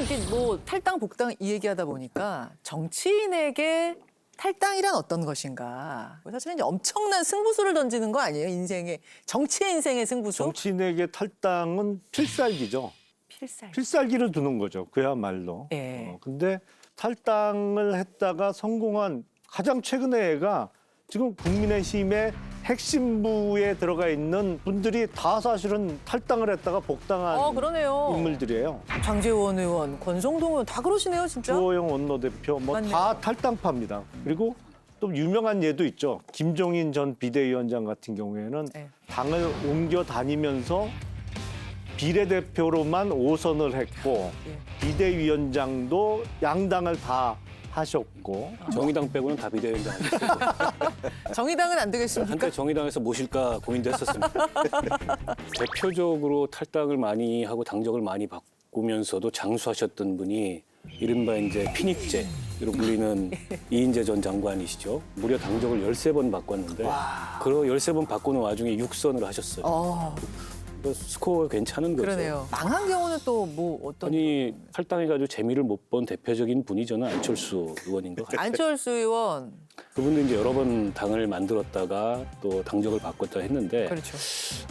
이게 뭐 탈당 복당 이 얘기하다 보니까 정치인에게 탈당이란 어떤 것인가? 사실은 이제 엄청난 승부수를 던지는 거 아니에요? 인생의 정치 인생의 승부수? 정치인에게 탈당은 필살기죠. 필살. 필살기를 두는 거죠. 그야말로. 예. 근데 탈당을 했다가 성공한 가장 최근의 애가 지금 국민의힘의 핵심부에 들어가 있는 분들이 다 사실은 탈당을 했다가 복당한 그러네요. 인물들이에요. 장제원 의원, 권성동 의원 다 그러시네요, 진짜. 주호영 원내대표 뭐 맞네요. 다 탈당파입니다. 그리고 또 유명한 예도 있죠. 김종인 전 비대위원장 같은 경우에는 네. 당을 옮겨 다니면서 비례대표로만 5선을 했고 예. 비대위원장도 양당을 다 하셨고 정의당 빼고는 다 비대위원장 아니었어요. 정의당은 안 되겠습니까? 한때 정의당에서 모실까 고민도 했었습니다. 대표적으로 탈당을 많이 하고 당적을 많이 바꾸면서도 장수하셨던 분이 이른바 이제 피닉제로 불리는 이인재 전 장관이시죠. 무려 당적을 13번 바꿨는데 그 13번 바꾸는 와중에 6선을 하셨어요. 스코어가 괜찮은 거죠. 그러네요. 망한 경우는 또 뭐 어떤? 아니 탈당해가지고 재미를 못 본 대표적인 분이 저는 안철수 의원인 것 같아요. 안철수 의원. 그분도 이제 여러 번 당을 만들었다가 또 당적을 바꿨다 했는데 그렇죠.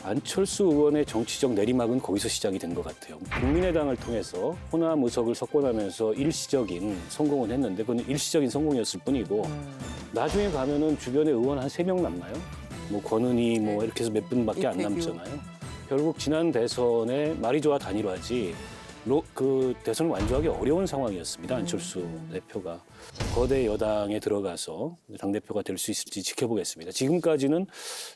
안철수 의원의 정치적 내리막은 거기서 시작이 된 것 같아요. 국민의당을 통해서 호남 의석을 석권하면서 일시적인 성공은 했는데 그건 일시적인 성공이었을 뿐이고 나중에 가면은 주변에 의원 한 3명 남나요? 뭐 권은희 뭐 이렇게 해서 몇 분밖에 안 이태규. 남잖아요. 결국 지난 대선에 말이 좋아 단일화지 그 대선을 완주하기 어려운 상황이었습니다. 안철수 대표가. 거대 여당에 들어가서 당대표가 될 수 있을지 지켜보겠습니다. 지금까지는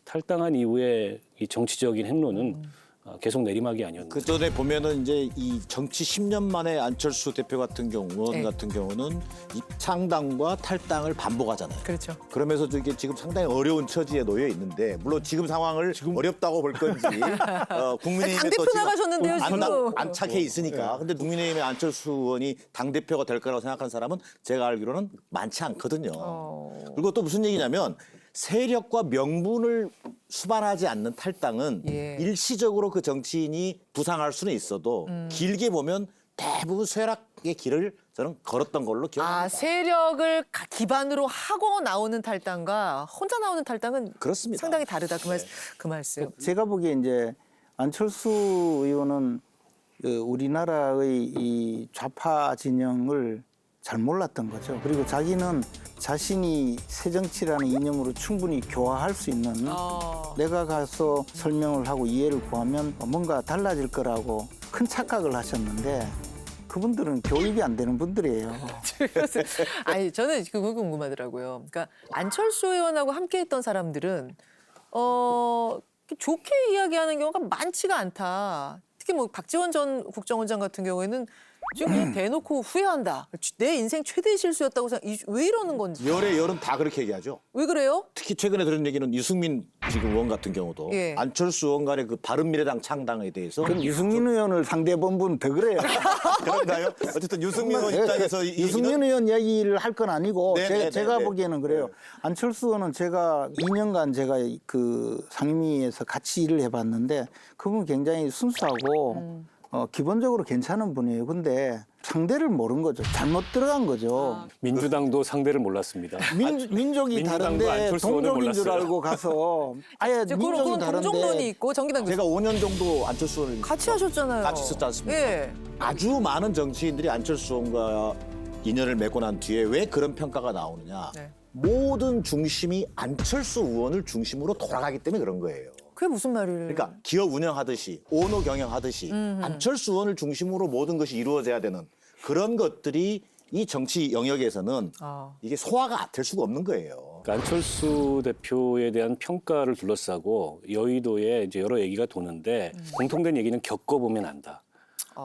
탈당한 이후에 이 정치적인 행로는 계속 내리막이 아니었나. 그 전에 보면은 이제 이 정치 10년 만에 안철수 대표 같은 경우, 의원 네. 같은 경우는 입창당과 탈당을 반복하잖아요. 그렇죠. 그러면서 이게 지금 상당히 어려운 처지에 놓여 있는데 물론 지금 상황을 어렵다고 볼 건지 국민의힘에 당대표 또 지금 나가셨는데요, 지금. 안착해 있으니까. 근데 국민의힘의 안철수 의원이 당대표가 될 거라고 생각하는 사람은 제가 알기로는 많지 않거든요. 그리고 또 무슨 얘기냐면 세력과 명분을 수반하지 않는 탈당은 예. 일시적으로 그 정치인이 부상할 수는 있어도 길게 보면 대부분 쇠락의 길을 저는 걸었던 걸로 기억합니다. 세력을 기반으로 하고 나오는 탈당과 혼자 나오는 탈당은 그렇습니다. 상당히 다르다. 그 말씀. 제가 보기에 이제 안철수 의원은 우리나라의 이 좌파 진영을 잘 몰랐던 거죠. 그리고 자기는 자신이 새정치라는 이념으로 충분히 교화할 수 있는 내가 가서 설명을 하고 이해를 구하면 뭔가 달라질 거라고 큰 착각을 하셨는데 그분들은 교육이 안 되는 분들이에요. 아니 저는 그거 궁금하더라고요. 그러니까 안철수 의원하고 함께했던 사람들은 좋게 이야기하는 경우가 많지가 않다. 특히 뭐 박지원 전 국정원장 같은 경우에는 지금 그냥 대놓고 후회한다. 내 인생 최대 실수였다고 왜 이러는 건지. 열은 다 그렇게 얘기하죠. 왜 그래요? 특히 최근에 들은 얘기는 유승민 지금 의원 같은 경우도 예. 안철수 의원 간의 그 바른미래당 창당에 대해서 그럼 유승민 의원을 상대해 본 분은 더 그래요. 그런가요? 어쨌든 유승민 의원 입장에서 이 유승민 의원 얘기를 할 건 아니고 제가 네. 보기에는 그래요. 네. 안철수 의원은 제가 2년간 제가 그 상임위에서 같이 일을 해봤는데 그분 굉장히 순수하고 기본적으로 괜찮은 분이에요. 근데 상대를 모른 거죠. 잘못 들어간 거죠. 민주당도 상대를 몰랐습니다. 민족이 민주당도 다른데 안철수 의원을 동족인 줄 몰랐어요. 알고 가서 아예 민족이 그건 다른데 동정론이 있고 정기당 제가 5년 정도 안철수 의원을 같이 하셨잖아요. 같이 있었지 않습니까? 예. 아주 많은 정치인들이 안철수 의원과 인연을 맺고 난 뒤에 왜 그런 평가가 나오느냐. 네. 모든 중심이 안철수 의원을 중심으로 돌아가기 때문에 그런 거예요. 그게 무슨 말이에요? 그러니까 기업 운영하듯이 오너 경영하듯이 안철수 의원을 중심으로 모든 것이 이루어져야 되는 그런 것들이 이 정치 영역에서는 이게 소화가 될 수가 없는 거예요. 그러니까 안철수 대표에 대한 평가를 둘러싸고 여의도에 이제 여러 얘기가 도는데 공통된 얘기는 겪어보면 안다.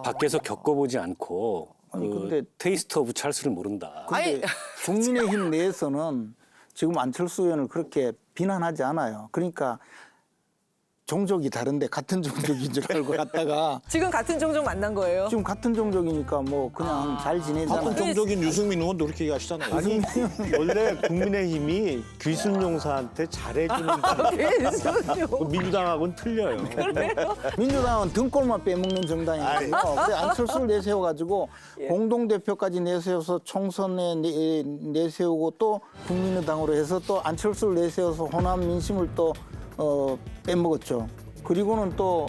밖에서 겪어보지 않고 아니, 그 근데- 테이스트 오브 찰스를 모른다. 아니, 근데 국민의힘 내에서는 지금 안철수 의원을 그렇게 비난하지 않아요. 그러니까 종족이 다른데 같은 종족인 줄 알고 갔다가 지금 같은 종족 만난 거예요? 지금 같은 종족이니까 뭐 그냥 잘 지내잖아. 같은 종족인 유승민 의원도 그렇게 얘기하시잖아요. 아니 원래 국민의힘이 귀순 용사한테 잘해주는 그 민주당하고는 틀려요. 민주당은 등골만 빼먹는 정당이거든요. 근데 안철수를 내세워가지고 공동대표까지 내세워서 총선에 내세우고 또 국민의당으로 해서 또 안철수를 내세워서 호남 민심을 또 빼먹었죠. 그리고는 또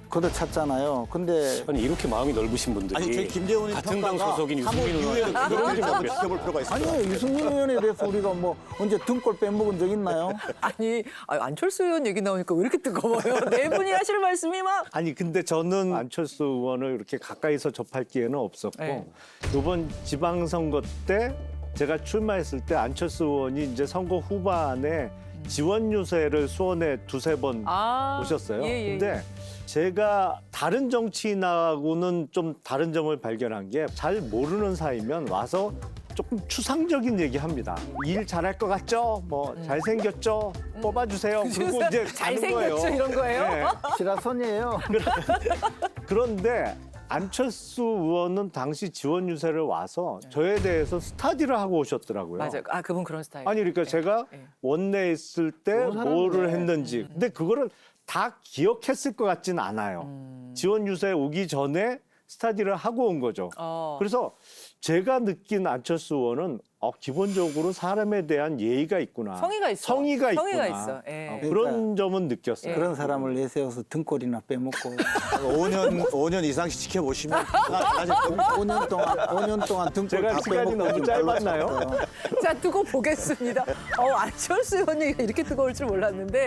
걷어찼잖아요. 근데 아니 이렇게 마음이 넓으신 분들이 아니 저희 김재원의 같은 당 소속인 유승민 의원 그런 좀 지켜볼 필요가 있습니다. 아니요, 유승민 의원에 대해서 우리가 뭐 언제 등골 빼먹은 적 있나요? 아니 안철수 의원 얘기 나오니까 왜 이렇게 뜨거워요? 네 분이 하실 말씀이 막. 아니 근데 저는 안철수 의원을 이렇게 가까이서 접할 기회는 없었고 네. 이번 지방선거 때 제가 출마했을 때 안철수 의원이 이제 선거 후반에 지원 유세를 수원에 두세 번 오셨어요. 예. 근데 제가 다른 정치인하고는 좀 다른 점을 발견한 게 잘 모르는 사이면 와서 조금 추상적인 얘기합니다. 일 잘할 것 같죠? 뭐 잘생겼죠? 뽑아주세요. 그리고 이제 가는 거예요. 잘생겼죠 이런 거예요? 네. 지라선이에요. 그런데 안철수 의원은 당시 지원 유세를 와서 저에 대해서 스타디를 하고 오셨더라고요. 맞아요. 그분 그런 스타일. 아니 그러니까 제가 원내에 있을 때 좋은 사람이네. 뭐를 했는지. 근데 그거를 다 기억했을 것 같진 않아요. 지원 유세 오기 전에 스타디를 하고 온 거죠. 그래서 제가 느낀 안철수 의원은 기본적으로 사람에 대한 예의가 있구나. 성의가 있어. 성의가 있구나. 성의가 있어. 예. 그런 점은 느꼈어요. 그런 사람을 내세워서 등골이나 빼먹고 5년 이상씩 지켜보시면 나중에 5년 동안 등골 제가 다 시간이 빼먹고 너무 좀 짧았나요? 별로 자 두고 보겠습니다. 안철수 의원 얘기가 이렇게 뜨거울 줄 몰랐는데.